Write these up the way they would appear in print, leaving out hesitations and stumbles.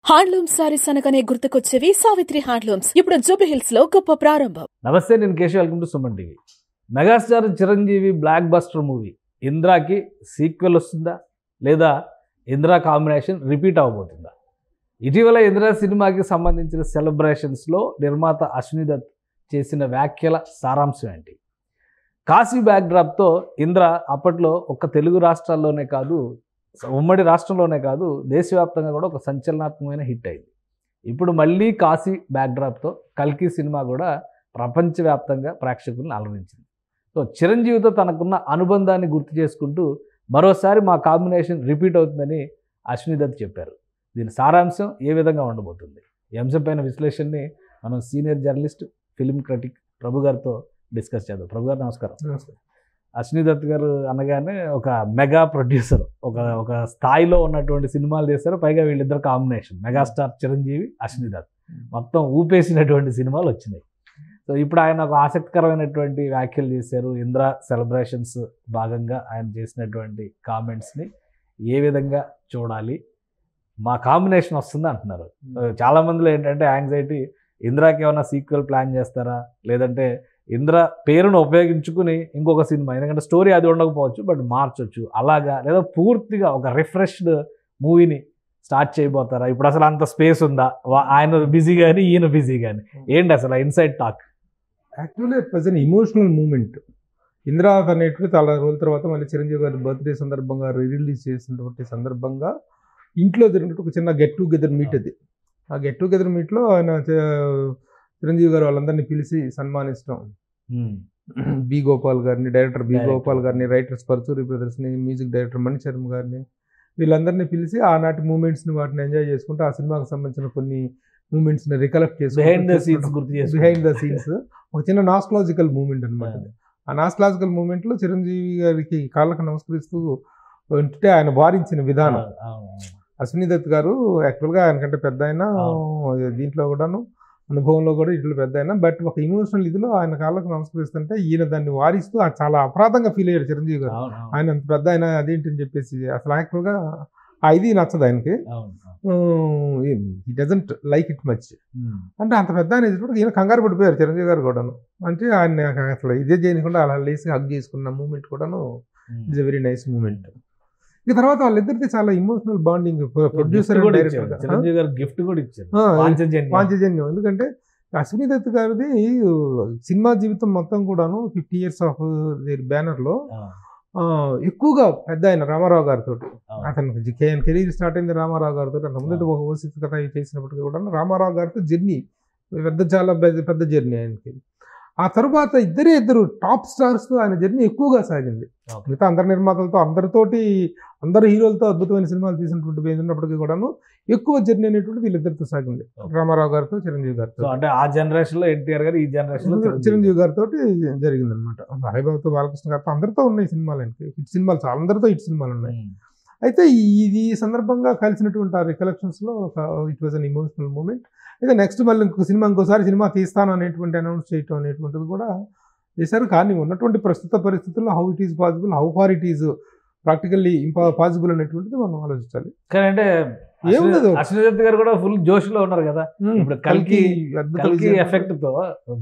Handloom sarees అనగానే గుర్తుకొచ్చేవి Savitri handlooms. ఇప్పుడు జూబ్లీ హిల్స్ లో గొప్ప ప్రారంభం. నమస్తే, నేను Keshav. Welcome to Suman TV. Megastar Chiranjeevi blockbuster movie ఇంద్రాకి సీక్వెల్ వస్తుందా, లేదా ఇంద్రా కాంబినేషన్ రిపీట్ అవబోతుందా? ఇటీవల ఇంద్రా సినిమాకి సంబంధించిన సెలబ్రేషన్స్లో నిర్మాత అశ్విని దత్ చేసిన వ్యాఖ్యల సారాంశం ఏంటి? కాశీ బ్యాక్డ్రాప్తో ఇంద్ర అప్పట్లో ఒక్క తెలుగు రాష్ట్రాల్లోనే కాదు, ఉమ్మడి రాష్ట్రంలోనే కాదు, దేశవ్యాప్తంగా కూడా ఒక సంచలనాత్మకమైన హిట్ అయింది. ఇప్పుడు మళ్ళీ కాశీ బ్యాక్డ్రాప్తో కల్కి సినిమా కూడా ప్రపంచవ్యాప్తంగా ప్రేక్షకులను అలరించింది. సో చిరంజీవితో తనకున్న అనుబంధాన్ని గుర్తు చేసుకుంటూ మరోసారి మా కాంబినేషన్ రిపీట్ అవుతుందని అశ్విని దత్ చెప్పారు. దీని సారాంశం ఏ విధంగా ఉండబోతుంది? ఈ అంశంపైన విశ్లేషణని మనం సీనియర్ జర్నలిస్ట్, ఫిల్మ్ క్రిటిక్ ప్రభు గారితో డిస్కస్ చేద్దాం. ప్రభు గారు నమస్కారం. నమస్కారం. అశ్విని దత్ గారు అనగానే ఒక మెగా ప్రొడ్యూసర్, ఒక స్థాయిలో ఉన్నటువంటి సినిమాలు చేస్తారు. పైగా వీళ్ళిద్దరు కాంబినేషన్ మెగాస్టార్ చిరంజీవి, అశ్విని దత్ మొత్తం ఊపేసినటువంటి సినిమాలు వచ్చినాయి. సో ఇప్పుడు ఆయన ఒక ఆసక్తికరమైనటువంటి వ్యాఖ్యలు చేశారు. ఇంద్రా సెలబ్రేషన్స్ భాగంగా ఆయన చేసినటువంటి కామెంట్స్ని ఏ విధంగా చూడాలి, మా కాంబినేషన్ వస్తుంది అంటున్నారు. చాలామందిలో ఏంటంటే యాంగ్జైటీ, ఇంద్రాకి ఏమైనా సీక్వెల్ ప్లాన్ చేస్తారా, లేదంటే ఇంద్ర పేరును ఉపయోగించుకుని ఇంకొక సినిమా, ఎందుకంటే స్టోరీ అది ఉండకపోవచ్చు బట్ మార్చొచ్చు అలాగా, లేదా పూర్తిగా ఒక రిఫ్రెష్డ్ మూవీని స్టార్ట్ చేయబోతారా? ఇప్పుడు అసలు అంత స్పేస్ ఉందా? ఆయన బిజీ కానీ ఈయన బిజీ కానీ ఏంటి అసలు inside talk? Actually it was an emotional moment. Indra అనేటువంటి చాలా రోజుల తర్వాత మళ్ళీ చిరంజీవి గారి బర్త్డే సందర్భంగా రిలీజ్ చేసినటువంటి సందర్భంగా ఇంట్లో జరిగినట్టు ఒక చిన్న గెట్ టుగెదర్ మీట్ అది. ఆ గెట్ టుగెదర్ మీట్లో ఆయన చిరంజీవి గారు వాళ్ళందరినీ పిలిచి సన్మానించడం, బి గోపాల్ గారిని, డైరెక్టర్ బి గోపాల్ గారిని, రైటర్స్ పర్చూరి బ్రదర్స్ని, మ్యూజిక్ డైరెక్టర్ మణిశర్మ గారిని, వీళ్ళందరినీ పిలిచి ఆనాటి మూమెంట్స్ని వాటిని ఎంజాయ్ చేసుకుంటూ ఆ సినిమాకి సంబంధించిన కొన్ని మూమెంట్స్ని రికలెక్ట్ చేసుకుంటూ బిహైండ్ ద సీన్స్ ఒక చిన్న నాస్టాలజికల్ మూమెంట్ అనమాట. ఆ నాస్టాలజికల్ మూమెంట్లో చిరంజీవి గారికి కాళ్ళకు నమస్కరిస్తూ ఉంటే ఆయన వారించిన విధానం. అశ్విని దత్ గారు యాక్చువల్గా ఆయనకంటే పెద్ద అయినా, దీంట్లో కూడాను అనుభవంలో కూడా ఇట్లా పెద్ద అయినా, బట్ ఒక ఇమోషనల్ ఇదిలో ఆయన కాళ్ళకు నమస్కరిస్తుంటే ఈయన దాన్ని వారిస్తూ చాలా అపరాధంగా ఫీల్ అయ్యాడు చిరంజీవి గారు. ఆయన అంత పెద్ద అయినా అదేంటని చెప్పేసి అసలు యాక్చువల్గా ఇది నచ్చదు ఆయనకి. He doesn't like it much. అంటే అంత పెద్ద ఆయన ఈయన కంగారు పడిపోయారు చిరంజీవి గారు కూడాను. అంటే ఆయన అసలు ఇదే చేయకుండా అలా లేసి హగ్ చేసుకున్న మూమెంట్ కూడాను it's a very nice moment. ఇక తర్వాత వాళ్ళిద్దరిది చాలా ఇమోషనల్ బాండింగ్, ప్రొడ్యూసర్ గిఫ్ట్ కూడా ఇచ్చారు, పాంచజన్యం. ఎందుకంటే అశ్విని దత్ గారిది సినిమా జీవితం మొత్తం కూడాను 50 years ఆఫ్ దేర్ బ్యానర్లో ఎక్కువగా పెద్ద ఆయన రామారావు గారితో, అతనికి కెరీర్ స్టార్ట్ అయింది రామారావు గారితో. అంతకుముందు ఒక ఓసిక్స్ కథ చేసినప్పటికీ కూడా రామారావు గారితో జర్నీ చాలా పెద్ద జర్నీ ఆయనకి. ఆ తర్వాత ఇద్దరు టాప్ స్టార్స్తో ఆయన జర్నీ ఎక్కువగా సాగింది. మిగతా అందరి నిర్మాతలతో, అందరు హీరోలతో అద్భుతమైన సినిమాలు తీసినటువంటి ఉన్నప్పటికీ కూడాను ఎక్కువ జర్నీ అనేటువంటి వీళ్ళిద్దరితో సాగింది, రామారావు గారితో, చిరంజీవి గారితో. అంటే ఆ జనరేషన్ లో ఎన్టీఆర్ గారు, ఈ జనరేషన్ లో చిరంజీవి గారితో జరిగింది అనమాట. హరిబాబుతో, బాలకృష్ణ గారితో అందరితో ఉన్నాయి సినిమాలు. ఆయనకి హిట్ సినిమాలు, చాలా అందరితో హిట్ సినిమాలు ఉన్నాయి. అయితే ఈ సందర్భంగా కలిసినటువంటి ఆ రికలెక్షన్స్లో it was an emotional moment. అయితే నెక్స్ట్ మళ్ళీ ఇంకోసారి సినిమా తీస్తాను అనేటువంటి అనౌన్స్ చేయటం అనేటువంటిది కూడా చేశారు. కానీ ఉన్నటువంటి ప్రస్తుత పరిస్థితుల్లో how it is possible, how far it is practically possible అనేటువంటిది మనం ఆలోచించాలి. కానీ అంటే ఏముండదు, అశ్విని దత్ గారు కూడా ఫుల్ జోష్ లో ఉన్నారు కదా. ఇప్పుడు కల్కి ఎఫెక్ట్ తో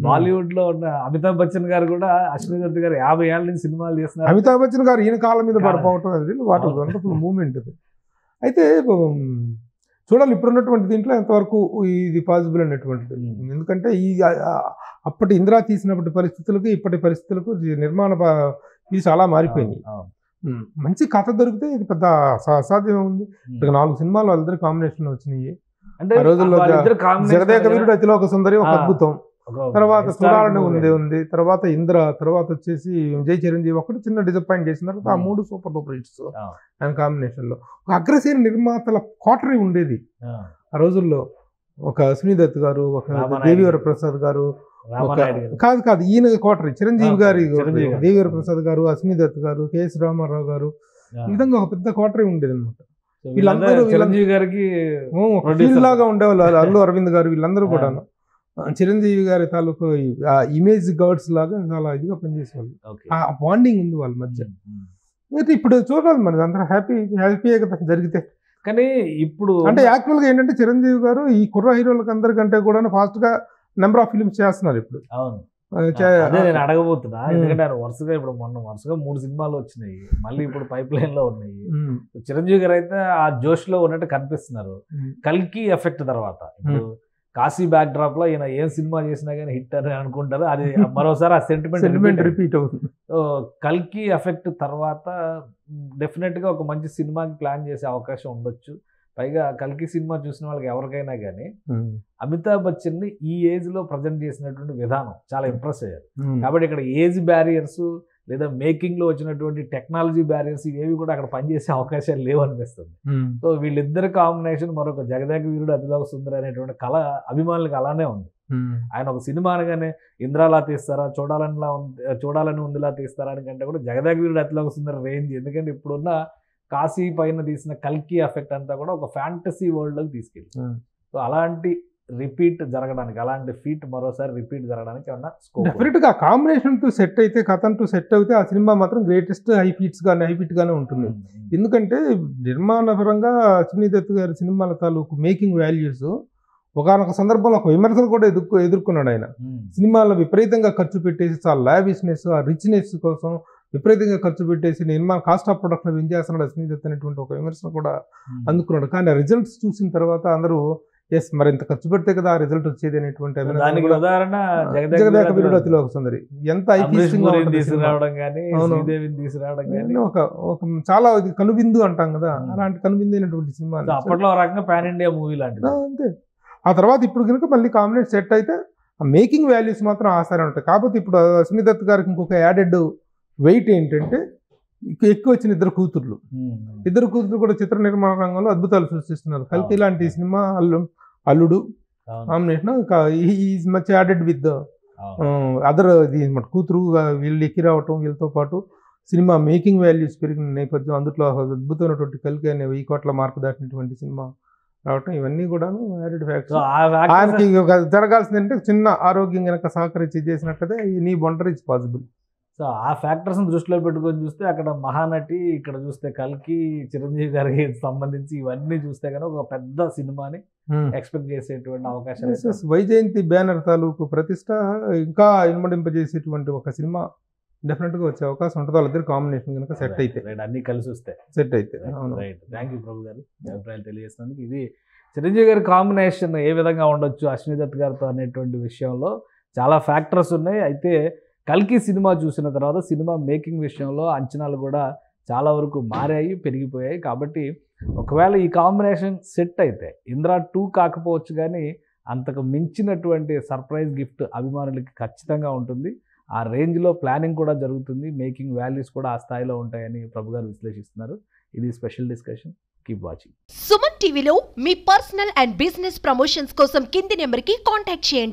బాలీవుడ్ లో ఉన్న అమితాబ్ బచ్చన్ గారు కూడా అశ్విని దత్ గారు 50 ఏళ్ళ నుంచి సినిమాలు చేస్తున్నారు. అమితాబ్ బచ్చన్ గారు ఈయన కాళ్ళ మీద పడిపోవటం అది వాటి వండర్ఫుల్ మూమెంట్ అది. అయితే చూడాలి ఇప్పుడున్నటువంటి దీంట్లో ఎంతవరకు ఇది పాసిబుల్ అనేటువంటిది. ఎందుకంటే అప్పటి ఇంద్రా తీసినప్పటి పరిస్థితులకు ఇప్పటి పరిస్థితులకు నిర్మాణ ఇది చాలా మారిపోయింది. మంచి కథ దొరికితే ఇది పెద్ద అసాధ్యం ఉంది. 4 సినిమాలు వాళ్ళిద్దరు కాంబినేషన్ వచ్చినాయి. అంటే ఆ రోజుల్లో జగదేక వీరుడు, అతిలోక సుందరి ఒక అద్భుతం, తర్వాత చూడాలని ఉంది, తర్వాత ఇంద్ర, తర్వాత వచ్చేసి జై చిరంజీవి ఒకటి చిన్న డిసప్పాయింట్ చేసిన తర్వాత ఆ 3 సూపర్ డూపర్ హిట్స్ ఆయన కాంబినేషన్ లో. ఒక అగ్రసేన నిర్మాతల కోటరీ ఉండేది ఆ రోజుల్లో. ఒక అశ్విని దత్ గారు, ఒక దేవివర ప్రసాద్ గారు, కాదు ఈయన కోటరీ చిరంజీవి గారి, దేవివర ప్రసాద్ గారు, అశ్విని దత్ గారు, కెఎస్ రామారావు గారు, ఈ విధంగా ఒక పెద్ద కోటరీ ఉండేది అనమాట. వీళ్ళందరూ చిరంజీవి గారికి లాగా ఉండేవాళ్ళు. అల్లు అరవింద్ గారు, వీళ్ళందరూ కూడా చిరంజీవి గారి తాలూకు ఇమేజ్ గర్డ్స్ లాగా చాలా ఇదిగా పనిచేసేవాళ్ళు. ఆ బాండింగ్ ఉంది వాళ్ళ మధ్య. అయితే ఇప్పుడు చూడాలి మరి అందరూ హ్యాపీగా జరిగితే కానీ ఇప్పుడు అంటే యాక్చువల్ గా ఏంటంటే చిరంజీవి గారు ఈ కుర్ర హీరోలకు అందరికంటే కూడా ఫాస్ట్ గా నెంబర్ ఆఫ్ ఫిల్మ్స్ చేస్తున్నారు ఇప్పుడు. అవును, అదే నేను అడగబోతున్నా. ఎందుకంటే ఆయన వరుసగా ఇప్పుడు వరుసగా 3 సినిమాలు వచ్చినాయి, మళ్ళీ ఇప్పుడు పైప్ లైన్ లో ఉన్నాయి. చిరంజీవి గారు అయితే ఆ జోష్ లో ఉన్నట్టు కనిపిస్తున్నారు. కల్కి ఎఫెక్ట్ తర్వాత ఇప్పుడు కాశీ బ్యాక్ డ్రాప్ లో ఈయన ఏం సినిమా చేసినా కానీ హిట్ అని అనుకుంటారు. అది మరోసారి ఆ సెంటిమెంట్ రిపీట్ అవుతుంది. కల్కి ఎఫెక్ట్ తర్వాత డెఫినెట్ గా ఒక మంచి సినిమాకి ప్లాన్ చేసే అవకాశం ఉండొచ్చు. పైగా కల్కి సినిమా చూసిన వాళ్ళకి ఎవరికైనా కానీ అమితాబ్ బచ్చన్ ని ఈ ఏజ్ లో ప్రజెంట్ చేసినటువంటి విధానం చాలా ఇంప్రెస్ అయ్యారు. కాబట్టి ఇక్కడ ఏజ్ బ్యారియర్స్ లేదా మేకింగ్ లో వచ్చినటువంటి టెక్నాలజీ బ్యారియర్స్ ఇవేవి కూడా అక్కడ పనిచేసే అవకాశాలు లేవు అనిపిస్తుంది. సో వీళ్ళిద్దరు కాంబినేషన్ మరొక జగదేక వీరుడు అతిలోక సుందరి అనేటువంటి కళ అభిమానులకు అలానే ఉంది. ఆయన ఒక సినిమా అనగానే ఇంద్రాలా తీస్తారా, చూడాలని ఉందిలా తీస్తారా అని కంటే కూడా జగదేక వీరుడు అతిలోక సుందరి రేంజ్. ఎందుకంటే ఇప్పుడున్న కాశీ పైన తీసిన కల్కి ఎఫెక్ట్ అంతా కూడా ఒక ఫ్యాంటసీ వరల్డ్ లోకి తీసుకెళ్ళి, సో అలాంటి రిపీట్ జరగడానికి, అలాంటి ఫీట్ మరోసారి రిపీట్ జరగడానికి ఏమన్నా స్కోప్? డెఫినెట్ గా కాంబినేషన్ టు సెట్ అయితే, కథన్ టు సెట్ అయితే ఆ సినిమా మాత్రం గ్రేటెస్ట్ హై ఫీట్ గానే ఉంటుంది. ఎందుకంటే నిర్మాణ పరంగా సునీల్ దత్ గారి సినిమాల తాలూకు మేకింగ్ వాల్యూస్ ఒకనొక సందర్భంలో ఒక విమర్శలు కూడా ఎదుర్కొన్నాడు ఆయన. సినిమాలో విపరీతంగా ఖర్చు పెట్టేసి చాలా లావిష్నెస్, ఆ రిచ్నెస్ కోసం విపరీతంగా ఖర్చు పెట్టేసి నిర్మాణ కాస్ట్ ఆఫ్ ప్రొడక్షన్ ఏం చేస్తున్నాడు సునీల్ దత్ అనేటువంటి ఒక విమర్శను కూడా అందుకున్నాడు. కానీ ఆ రిజల్ట్స్ చూసిన తర్వాత అందరూ ఎస్ మరి ఇంత ఖర్చు పెడితే కదా ఆ రిజల్ట్ వచ్చేది అనేటువంటి ఉదాహరణ జగదేక వీరుడు అతిలోక సుందరి. ఎంత ఒక చాలా కనువిందు అంటాం కదా, అలాంటి కనువిందు అయినటువంటి సినిమా. అప్పట్లో రకంగా పాన్ ఇండియా మూవీ లాంటిది. అంతే. ఆ తర్వాత ఇప్పుడు కనుక మళ్ళీ కాంబినేట్ సెట్ అయితే ఆ మేకింగ్ వాల్యూస్ మాత్రం ఆసారే ఉంటాయి. కాకపోతే ఇప్పుడు సునీల్ దత్ గారికి ఇంకొక యాడెడ్ వెయిట్ ఏంటంటే ఎక్కువ వచ్చిన ఇద్దరు కూతుర్లు కూడా చిత్ర నిర్మాణ రంగంలో అద్భుతాలు సృష్టిస్తున్నారు. కల్కి లాంటి సినిమా అల్లుడు combination is much added with other కూతురు వీళ్ళు ఎక్కి రావటం, వీళ్ళతో పాటు సినిమా మేకింగ్ వాల్యూస్ పెరిగిన నేపథ్యం, అందులో అద్భుతమైనటువంటి కల్కి అనే 1000 కోట్ల మార్కు దాటినటువంటి సినిమా రావటం, ఇవన్నీ కూడా యాడెడ్ ఫ్యాక్టర్స్. ఆయనకి జరగాల్సిందంటే చిన్న ఆరోగ్యం కనుక సహకరించి చేసినట్లయితే నీ వండర్ ఇస్ పాసిబుల్. సో ఆ ఫ్యాక్టర్స్ దృష్టిలో పెట్టుకొని చూస్తే అక్కడ మహానటి, ఇక్కడ చూస్తే కల్కి, చిరంజీవి గారికి సంబంధించి ఇవన్నీ చూస్తే కనుక ఒక పెద్ద సినిమాని ఎక్స్పెక్ట్ చేసేటువంటి అవకాశం. వైజయంతి బ్యానర్ తాలూకు ప్రతిష్ట ఇంకా ఇన్మడింపజేసేటువంటి ఒక సినిమా డెఫినెట్ గా వచ్చే అవకాశం ఉంటుంది. వాళ్ళిద్దరు కాంబినేషన్ కనుక సెట్ అయితే, అన్ని కలిసి వస్తే సెట్ అయితే. రైట్, థ్యాంక్ యూ ప్రభు గారు అభిప్రాయాలు తెలియజేసినందుకు. ఇది చిరంజీవి గారి కాంబినేషన్ ఏ విధంగా ఉండొచ్చు అశ్విని దత్ గారితో అనేటువంటి విషయంలో చాలా ఫ్యాక్టర్స్ ఉన్నాయి. అయితే కల్కి సినిమా చూసిన తర్వాత సినిమా మేకింగ్ విషయంలో అంచనాలు కూడా చాలా వరకు మారాయి, పెరిగిపోయాయి. కాబట్టి ఒకవేళ ఈ కాంబినేషన్ సెట్ అయితే ఇంద్రా 2 కాకపోవచ్చు, కానీ అంతకు మించినటువంటి సర్ప్రైజ్ గిఫ్ట్ అభిమానులకి ఖచ్చితంగా ఉంటుంది. ఆ రేంజ్లో ప్లానింగ్ కూడా జరుగుతుంది, మేకింగ్ వాల్యూస్ కూడా ఆ స్థాయిలో ఉంటాయని ప్రభు గారు విశ్లేషిస్తున్నారు. ఇది special discussion. Keep watching. Suman టీవీలో మీ పర్సనల్ అండ్ బిజినెస్ ప్రమోషన్స్ కోసం కింది నెంబర్కి కాంటాక్ట్ చేయండి.